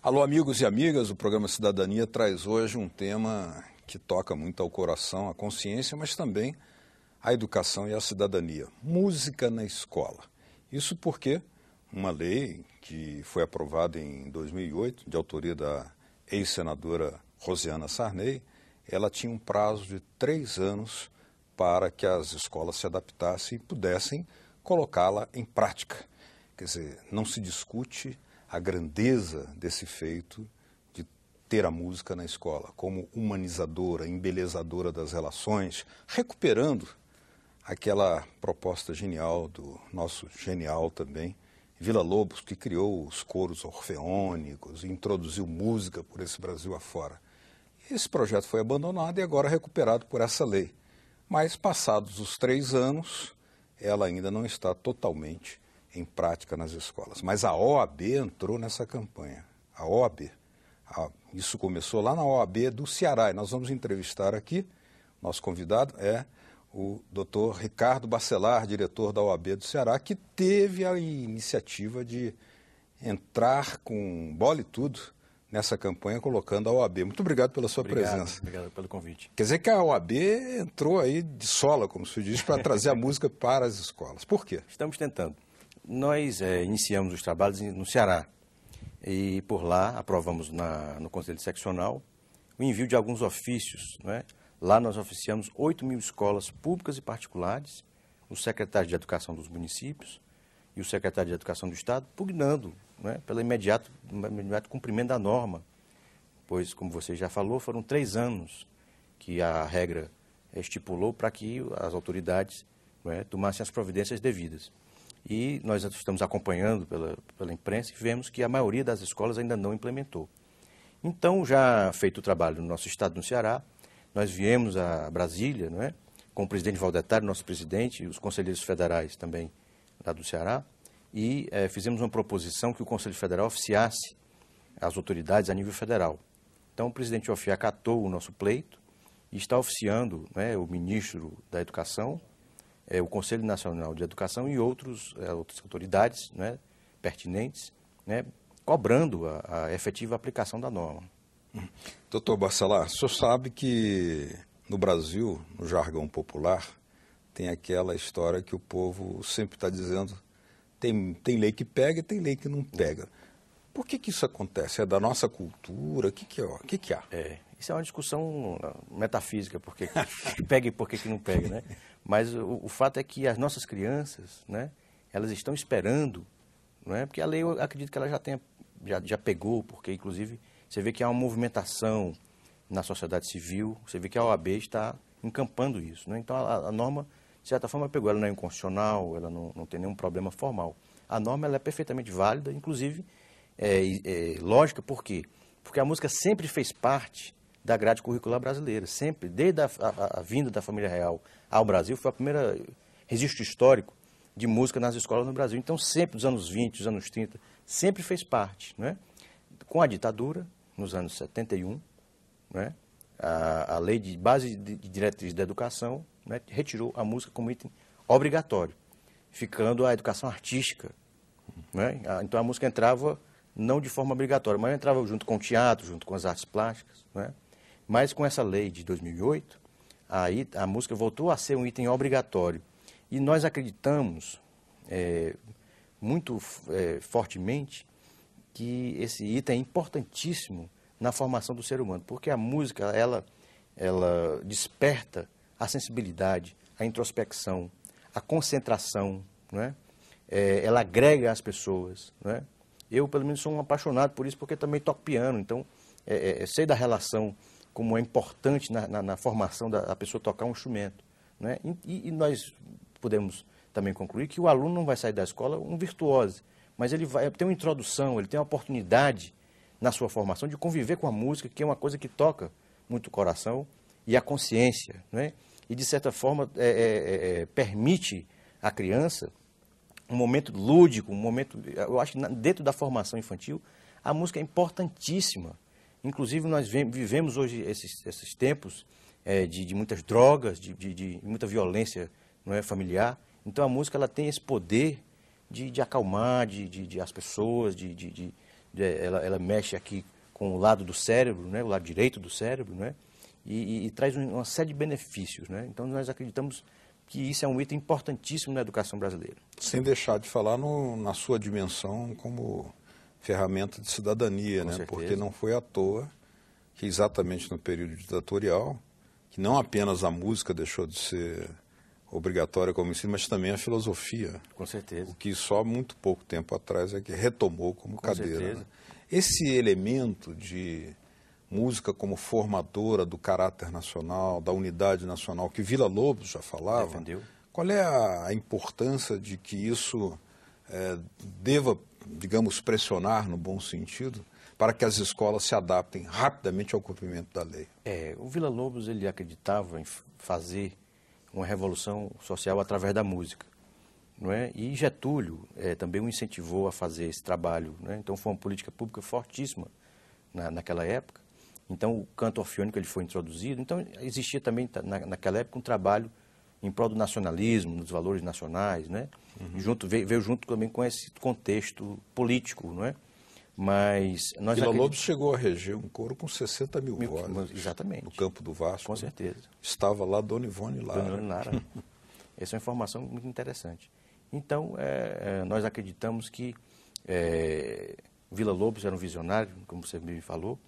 Alô, amigos e amigas, o programa Cidadania traz hoje um tema que toca muito ao coração, à consciência, mas também à educação e à cidadania. Música na escola. Isso porque uma lei que foi aprovada em 2008, de autoria da ex-senadora Rosiana Sarney, ela tinha um prazo de 3 anos para que as escolas se adaptassem e pudessem colocá-la em prática. Quer dizer, não se discute a grandeza desse feito de ter a música na escola como humanizadora, embelezadora das relações, recuperando aquela proposta genial do nosso genial também, Villa-Lobos, que criou os coros orfeônicos e introduziu música por esse Brasil afora. Esse projeto foi abandonado e agora recuperado por essa lei. Mas, passados os 3 anos, ela ainda não está totalmente em prática nas escolas. Mas a OAB entrou nessa campanha. A OAB. Isso começou lá na OAB do Ceará. E nós vamos entrevistar aqui, nosso convidado é o Dr. Ricardo Bacelar, diretor da OAB do Ceará, que teve a iniciativa de entrar com bola e tudo nessa campanha, colocando a OAB. Muito obrigado pela sua presença. Obrigado pelo convite. Quer dizer que a OAB entrou aí de sola, como se diz, para trazer a música para as escolas. Por quê? Estamos tentando. Nós iniciamos os trabalhos no Ceará e por lá aprovamos no Conselho Seccional o envio de alguns ofícios, né? Lá nós oficiamos 8.000 escolas públicas e particulares, o secretário de Educação dos municípios e o secretário de Educação do Estado, pugnando, né, pelo imediato cumprimento da norma, pois, como você já falou, foram 3 anos que a regra estipulou para que as autoridades, né, tomassem as providências devidas. E nós estamos acompanhando pela imprensa e vemos que a maioria das escolas ainda não implementou. Então, já feito o trabalho no nosso estado, no Ceará, nós viemos a Brasília, não é, com o presidente Valdetário, nosso presidente, e os conselheiros federais também lá do Ceará, e fizemos uma proposição que o Conselho Federal oficiasse as autoridades a nível federal. Então, o presidente Ofi acatou o nosso pleito e está oficiando, né, o ministro da Educação, o Conselho Nacional de Educação e outras autoridades, né, pertinentes, né, cobrando a efetiva aplicação da norma. Doutor Bacelar, o senhor sabe que no Brasil, no jargão popular, tem aquela história que o povo sempre está dizendo, tem lei que pega e tem lei que não pega. Por que isso acontece? É da nossa cultura? O que há? Isso é uma discussão metafísica, por que pega e por que não pega, né? Mas o fato é que as nossas crianças, né, elas estão esperando, né, porque a lei, eu acredito que ela já pegou, porque inclusive você vê que há uma movimentação na sociedade civil, você vê que a OAB está encampando isso, né? Então a norma, de certa forma, pegou, ela não é inconstitucional, ela não tem nenhum problema formal. A norma ela é perfeitamente válida, inclusive lógica, por quê? Porque a música sempre fez parte da grade curricular brasileira, sempre, desde a vinda da família real ao Brasil, foi o primeiro registro histórico de música nas escolas no Brasil. Então, sempre, dos anos 20, dos anos 30, sempre fez parte, né? Com a ditadura, nos anos 71, né? A lei de base de diretriz da educação, né, retirou a música como item obrigatório, ficando a educação artística, né? Então, a música entrava não de forma obrigatória, mas entrava junto com o teatro, junto com as artes plásticas, né? Mas com essa lei de 2008, aí a música voltou a ser um item obrigatório. E nós acreditamos muito fortemente que esse item é importantíssimo na formação do ser humano, porque a música, ela desperta a sensibilidade, a introspecção, a concentração, não é? Ela agrega as pessoas, não é? Eu, pelo menos, sou um apaixonado por isso, porque também toco piano, então sei da relação, como é importante na formação da pessoa tocar um instrumento, né? E nós podemos também concluir que o aluno não vai sair da escola um virtuoso, mas ele vai ter uma introdução, ele tem uma oportunidade na sua formação de conviver com a música, que é uma coisa que toca muito o coração e a consciência, né? E, de certa forma, permite à criança um momento lúdico, um momento... Eu acho que dentro da formação infantil, a música é importantíssima. Inclusive, nós vivemos hoje esses tempos de muitas drogas, de muita violência, não é, familiar. Então, a música ela tem esse poder de acalmar, as pessoas, de ela mexe aqui com o lado do cérebro, né, o lado direito do cérebro, né, e traz uma série de benefícios, né. Então nós acreditamos que isso é um item importantíssimo na educação brasileira. Sem deixar de falar na sua dimensão como ferramenta de cidadania, né? Porque não foi à toa que exatamente no período ditatorial, que não apenas a música deixou de ser obrigatória como ensino, mas também a filosofia. Com certeza. O que só muito pouco tempo atrás é que retomou como cadeira. Né? Esse elemento de música como formadora do caráter nacional, da unidade nacional, que Villa-Lobos já falava, defendeu. Qual é a importância de que isso deva, digamos, pressionar no bom sentido, para que as escolas se adaptem rapidamente ao cumprimento da lei? O Villa-Lobos, ele acreditava em fazer uma revolução social através da música, não é? E Getúlio também o incentivou a fazer esse trabalho, né? Então foi uma política pública fortíssima naquela época. Então o canto orfeônico ele foi introduzido. Então existia também naquela época um trabalho em prol do nacionalismo, dos valores nacionais, né? Veio junto também com esse contexto político, não é? Mas nós Villa-Lobos chegou a reger um coro com 60 mil vozes. Exatamente. No campo do Vasco. Com certeza. Estava lá Dona Ivone Lara. Dona Ivone Lara. Essa é uma informação muito interessante. Então, nós acreditamos que Villa-Lobos era um visionário, como você me falou,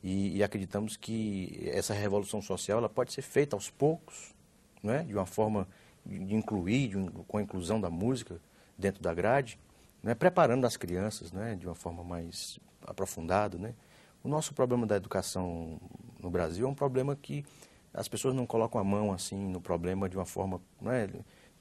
e acreditamos que essa revolução social ela pode ser feita aos poucos, não é? De uma forma de incluir, com a inclusão da música dentro da grade, né? Preparando as crianças, né? De uma forma mais aprofundada. Né? O nosso problema da educação no Brasil é um problema que as pessoas não colocam a mão assim no problema de uma forma... Né?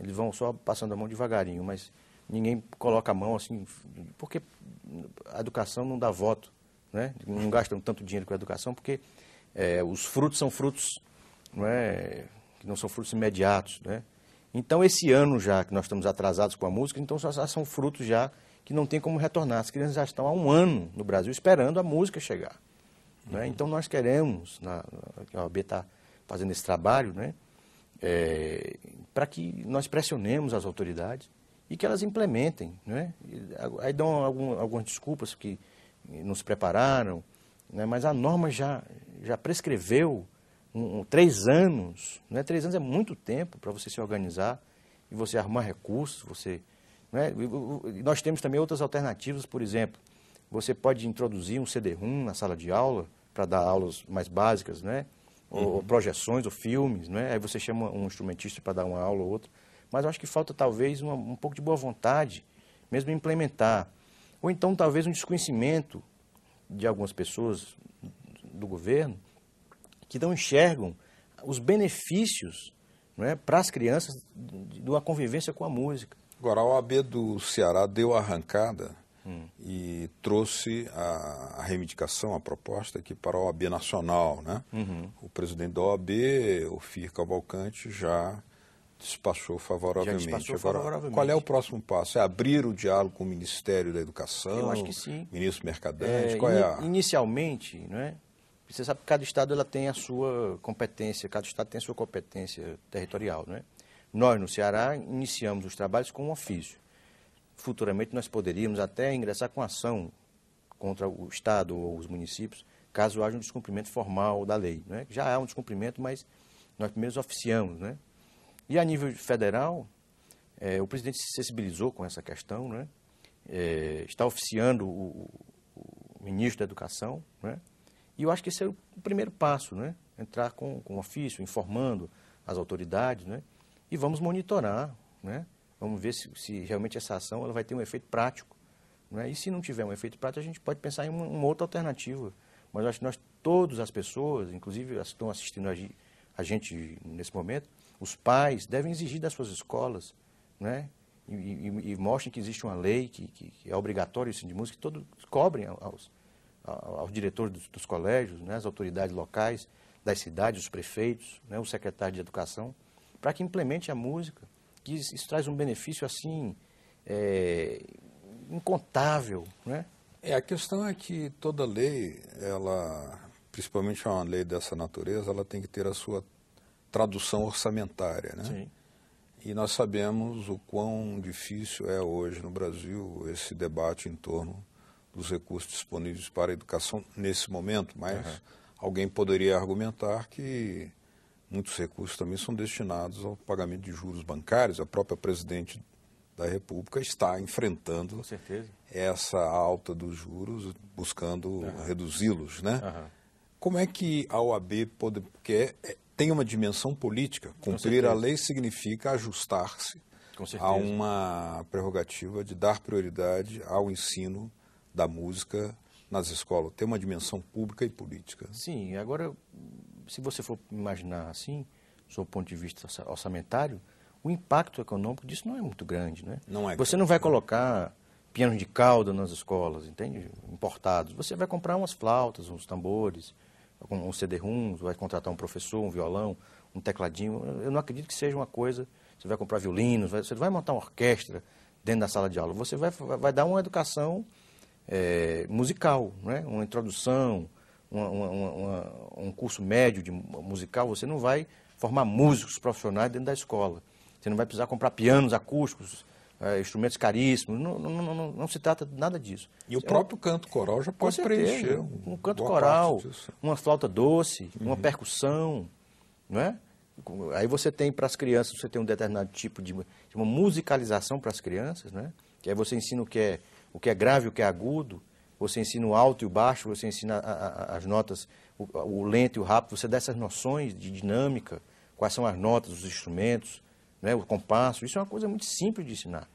Eles vão só passando a mão devagarinho, mas ninguém coloca a mão assim, porque a educação não dá voto, né? Não gastam tanto dinheiro com a educação, porque os frutos são frutos, não é? Que não são frutos imediatos, né? Então, esse ano já que nós estamos atrasados com a música, então já são frutos já que não tem como retornar. As crianças já estão há um ano no Brasil esperando a música chegar. Né? Então, nós queremos, a OAB está fazendo esse trabalho, né? Para que nós pressionemos as autoridades e que elas implementem. Né? Aí dão algumas desculpas que não se prepararam, né? Mas a norma já prescreveu 3 anos. Né? 3 anos é muito tempo para você se organizar e você arrumar recursos. Né? Nós temos também outras alternativas, por exemplo, você pode introduzir um CD-ROM na sala de aula para dar aulas mais básicas, né? Ou projeções, ou filmes, né? Aí você chama um instrumentista para dar uma aula ou outra. Mas eu acho que falta talvez um pouco de boa vontade, mesmo implementar. Ou então talvez um desconhecimento de algumas pessoas do governo que não enxergam os benefícios, né, para as crianças de uma convivência com a música. Agora, a OAB do Ceará deu a arrancada e trouxe a reivindicação, a proposta aqui para a OAB Nacional. Né? O presidente da OAB, o Fir Cavalcante, já despachou favoravelmente. Agora, qual é o próximo passo? É abrir o diálogo com o Ministério da Educação? Eu acho que sim. Ministro Mercadante? Inicialmente, né, você sabe que cada estado ela tem a sua competência, cada estado tem a sua competência territorial. Né? Nós, no Ceará, iniciamos os trabalhos com um ofício. Futuramente, nós poderíamos até ingressar com ação contra o estado ou os municípios, caso haja um descumprimento formal da lei. Né? Já há um descumprimento, mas nós primeiro oficiamos. Né? E a nível federal, o presidente se sensibilizou com essa questão, né? Está oficiando o ministro da Educação, né? E eu acho que esse é o primeiro passo, né? Entrar com ofício, informando as autoridades, né? E vamos monitorar, né? Vamos ver se realmente essa ação ela vai ter um efeito prático. Né? E se não tiver um efeito prático, a gente pode pensar em uma outra alternativa. Mas eu acho que todas as pessoas, inclusive as que estão assistindo a gente nesse momento, os pais devem exigir das suas escolas, né? E mostrem que existe uma lei que é obrigatório o ensino de música, que todos cobrem aos diretores dos colégios, né? As autoridades locais, das cidades, os prefeitos, né? O secretário de Educação, para que implemente a música, que isso traz um benefício assim incontável. Né? A questão é que toda lei, principalmente uma lei dessa natureza, ela tem que ter a sua tradução orçamentária, né? Sim. E nós sabemos o quão difícil é hoje no Brasil esse debate em torno dos recursos disponíveis para a educação nesse momento, mas alguém poderia argumentar que muitos recursos também são destinados ao pagamento de juros bancários. A própria presidente da República está enfrentando Com certeza. essa alta dos juros, buscando reduzi-los, né? Como é que a OAB pode, porque tem uma dimensão política, cumprir a lei significa ajustar-se a uma prerrogativa de dar prioridade ao ensino da música nas escolas, tem uma dimensão pública e política. Sim, agora, se você for imaginar assim, sob o ponto de vista orçamentário, o impacto econômico disso não é muito grande, né? Não é você não vai colocar pianos de cauda nas escolas, entende? Importados. Você vai comprar umas flautas, uns tambores, um CD-ROMs, vai contratar um professor, um violão, um tecladinho. Eu não acredito que seja uma coisa... Você vai comprar violinos, você vai montar uma orquestra dentro da sala de aula. Você vai dar uma educação musical, né? Uma introdução, um curso médio de musical. Você não vai formar músicos profissionais dentro da escola. Você não vai precisar comprar pianos acústicos, instrumentos caríssimos. Não se trata de nada disso. E o próprio canto coral já pode preencher um canto coral, uma flauta doce, uma percussão, não é? Aí você tem para as crianças, você tem um determinado tipo de uma musicalização para as crianças, né? Que aí você ensina o que é grave, o que é agudo, você ensina o alto e o baixo, você ensina as notas, o lento e o rápido, você dá essas noções de dinâmica, quais são as notas, os instrumentos, né? O compasso, isso é uma coisa muito simples de ensinar,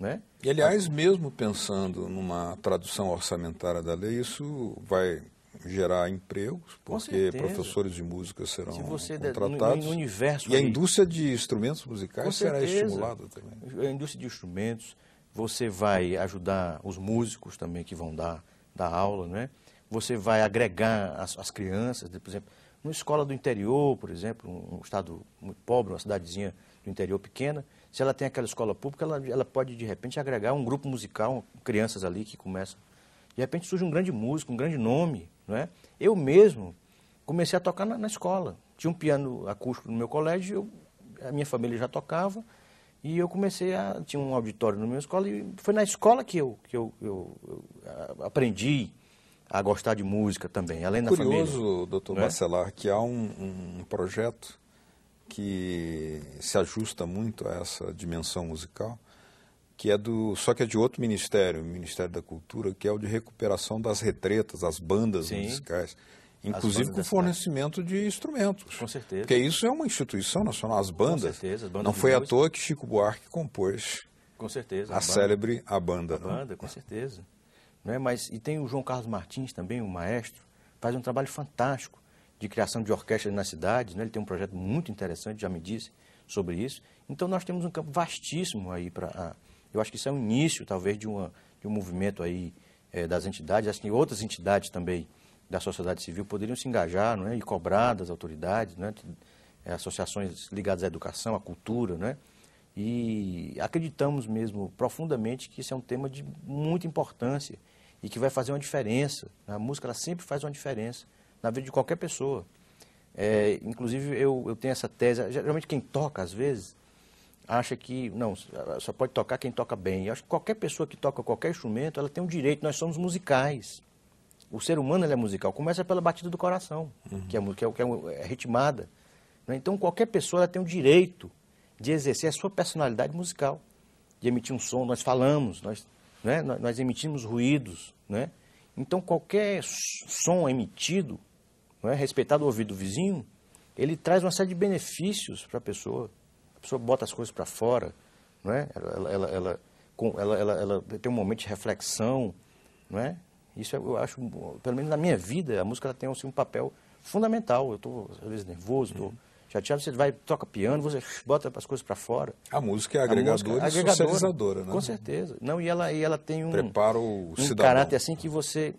né? E, aliás, mesmo pensando numa tradução orçamentária da lei, isso vai gerar empregos, porque professores de música serão contratados. No universo e a indústria de instrumentos musicais será estimulada também. A indústria de instrumentos, você vai ajudar os músicos também que vão dar aula, né? Você vai agregar as crianças, por exemplo, numa escola do interior, por exemplo, um estado muito pobre, uma cidadezinha do interior pequena, se ela tem aquela escola pública, ela pode, de repente, agregar um grupo musical, crianças ali que começam. De repente surge um grande músico, um grande nome, não é? Eu mesmo comecei a tocar na escola. Tinha um piano acústico no meu colégio, a minha família já tocava, e eu tinha um auditório na minha escola, e foi na escola que eu aprendi a gostar de música também, além da família. Curioso, doutor Bacelar, que há um projeto que se ajusta muito a essa dimensão musical, que só que é de outro ministério, o Ministério da Cultura, que é o de recuperação das retretas, das bandas musicais, inclusive com fornecimento de instrumentos. Com certeza. Porque isso é uma instituição nacional, as bandas. Com certeza, as bandas não foi à toa que Chico Buarque compôs com certeza, célebre A Banda. A Banda, com certeza. Não é? E tem o João Carlos Martins também, o maestro, faz um trabalho fantástico de criação de orquestras nas cidades, né? Ele tem um projeto muito interessante, já me disse sobre isso. Então nós temos um campo vastíssimo aí para... Eu acho que isso é o início, talvez, de um movimento aí das entidades. Acho que outras entidades também da sociedade civil poderiam se engajar, não é? E cobrar das autoridades, né? Associações ligadas à educação, à cultura, né? E acreditamos mesmo profundamente que isso é um tema de muita importância e que vai fazer uma diferença. A música ela sempre faz uma diferença na vida de qualquer pessoa. Inclusive, eu tenho essa tese, geralmente quem toca, às vezes, acha que, não, só pode tocar quem toca bem. Eu acho que qualquer pessoa que toca qualquer instrumento, ela tem um direito, nós somos musicais. O ser humano ele é musical, começa pela batida do coração, que é ritmada. Né? Então, qualquer pessoa ela tem o direito de exercer a sua personalidade musical, de emitir um som. Nós falamos, nós emitimos ruídos. Né? Então, qualquer som emitido, respeitado o ouvido do vizinho, ele traz uma série de benefícios para a pessoa. A pessoa bota as coisas para fora, não é? Ela tem um momento de reflexão, não é? Isso eu acho, pelo menos na minha vida, a música ela tem assim, um papel fundamental. Eu estou, às vezes, nervoso, estou chateado, você toca piano, você bota as coisas para fora. A música é agregadora e socializadora, né? Com certeza. Não, e ela tem prepara o cidadão. Caráter assim que você...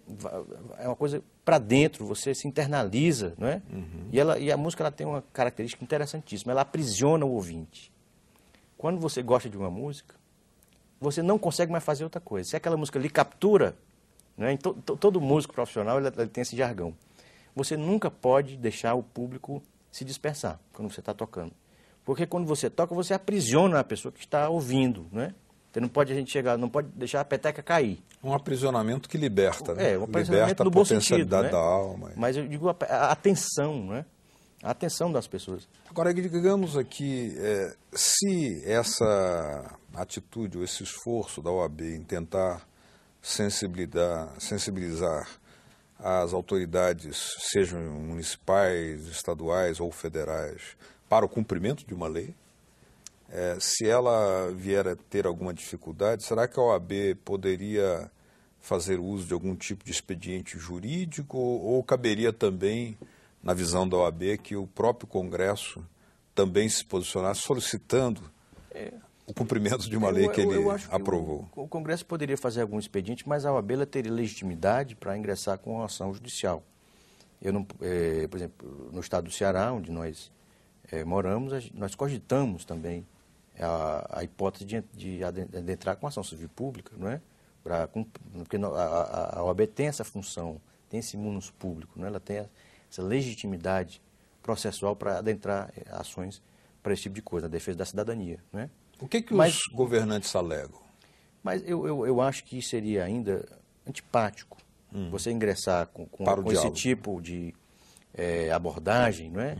É uma coisa para dentro, você se internaliza, não é? E a música ela tem uma característica interessantíssima, ela aprisiona o ouvinte. Quando você gosta de uma música, você não consegue mais fazer outra coisa. Se aquela música lhe captura, né? Todo músico profissional ele tem esse jargão. Você nunca pode deixar o público se dispersar quando você está tocando. Porque quando você toca, você aprisiona a pessoa que está ouvindo, né? Então não pode a gente chegar, não pode deixar a peteca cair. Um aprisionamento que liberta, né? Um aprisionamento Liberta no a bom potencialidade sentido, né? da alma. Mas eu digo a atenção, né? A atenção das pessoas. Agora, digamos aqui, se essa atitude ou esse esforço da OAB em tentar sensibilizar as autoridades, sejam municipais, estaduais ou federais, para o cumprimento de uma lei, se ela vier a ter alguma dificuldade, será que a OAB poderia fazer uso de algum tipo de expediente jurídico ou caberia também, na visão da OAB, que o próprio Congresso também se posicionasse solicitando o cumprimento de uma lei que ele aprovou? O Congresso poderia fazer algum expediente, mas a OAB ela teria legitimidade para ingressar com ação judicial. Eu não, por exemplo, no estado do Ceará, onde nós moramos, nós cogitamos também a hipótese de adentrar com ação civil pública, não é? Porque a OAB tem essa função, tem esse munus público, não é? Ela tem essa legitimidade processual para adentrar ações para esse tipo de coisa, a defesa da cidadania, não é? O que os governantes alegam? Mas eu acho que seria ainda antipático você ingressar com esse tipo de abordagem, não é?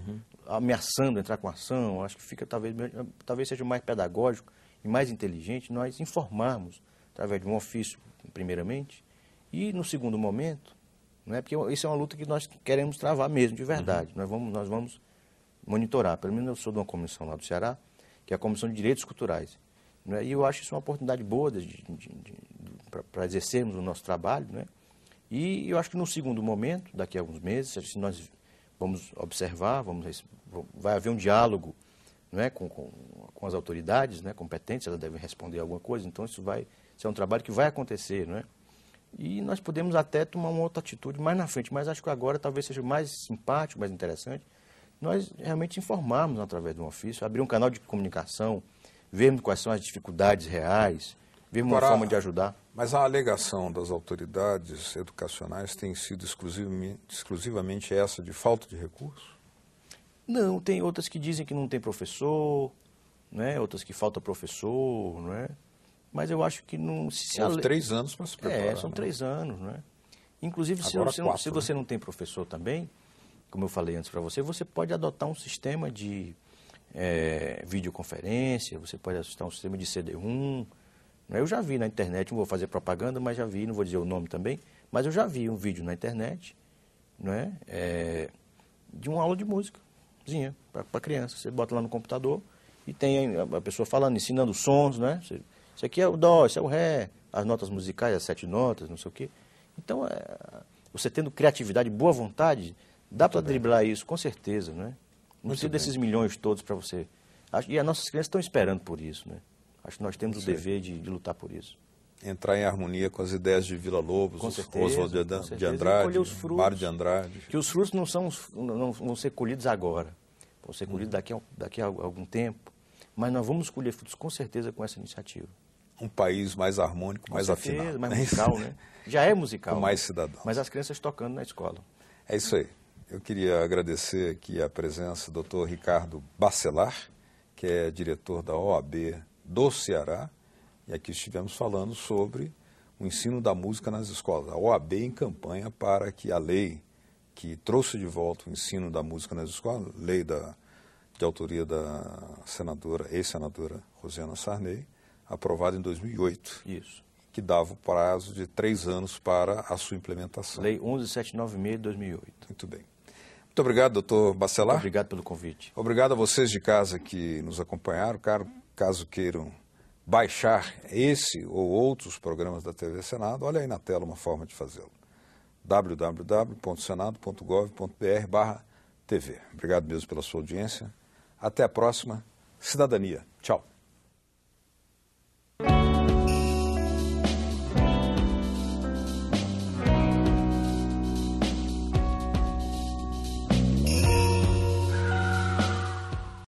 Ameaçando entrar com ação. Acho que fica talvez seja mais pedagógico e mais inteligente nós informarmos através de um ofício, primeiramente, e no segundo momento, não é? Porque isso é uma luta que nós queremos travar mesmo, de verdade. Nós vamos monitorar. Pelo menos eu sou de uma comissão lá do Ceará, que é a Comissão de Direitos Culturais. Né? E eu acho isso uma oportunidade boa para exercermos o nosso trabalho. Né? E eu acho que no segundo momento, daqui a alguns meses, se nós vamos observar, vai haver um diálogo, não é? com as autoridades, né? competentes, elas devem responder alguma coisa, então isso é um trabalho que vai acontecer. Não é? E nós podemos até tomar uma outra atitude mais na frente, mas acho que agora talvez seja mais simpático, mais interessante, nós realmente informarmos através de um ofício, abrir um canal de comunicação, vermos quais são as dificuldades reais, vermos uma forma de ajudar. Mas a alegação das autoridades educacionais tem sido exclusivamente essa de falta de recursos? Não, tem outras que dizem que não tem professor, né? Outras que falta professor, não é? Mas eu acho que não... São 3 anos para se preparar. São 3 anos, não é? Inclusive, se você não tem professor também, como eu falei antes para você, você pode adotar um sistema de videoconferência, você pode adotar um sistema de CD-ROM. Eu já vi na internet, não vou fazer propaganda, mas já vi, não vou dizer o nome também, mas eu já vi um vídeo na internet, não é? De uma aula de músicazinha para criança. Você bota lá no computador e tem a pessoa falando, ensinando sons, né? Isso aqui é o dó, isso é o ré, as notas musicais, as 7 notas, não sei o quê. Então, você tendo criatividade, boa vontade, dá para driblar isso, com certeza, né? Não precisa desses milhões todos para você. E as nossas crianças estão esperando por isso, né? Acho que nós temos o dever de lutar por isso. Entrar em harmonia com as ideias de Vila Lobos, Oswald de Andrade, Mário de Andrade. Que os frutos não vão ser colhidos agora, vão ser colhidos daqui a algum tempo, mas nós vamos colher frutos com certeza com essa iniciativa. Um país mais harmônico, mais afinado. Mais musical, né? Já é musical. Com mais cidadãos. Mas as crianças tocando na escola. É isso aí. Eu queria agradecer aqui a presença do Dr. Ricardo Bacelar, que é diretor da OAB do Ceará, e aqui estivemos falando sobre o ensino da música nas escolas. A OAB em campanha para que a lei que trouxe de volta o ensino da música nas escolas, lei de autoria da ex-senadora Rosiana Sarney, aprovada em 2008. Isso. Que dava o prazo de 3 anos para a sua implementação. Lei 11796 de 2008. Muito bem. Muito obrigado, doutor Bacelar. Muito obrigado pelo convite. Obrigado a vocês de casa que nos acompanharam. Caso queiram baixar esse ou outros programas da TV Senado, olha aí na tela uma forma de fazê-lo. www.senado.gov.br/TV. Obrigado mesmo pela sua audiência. Até a próxima. Cidadania. Tchau.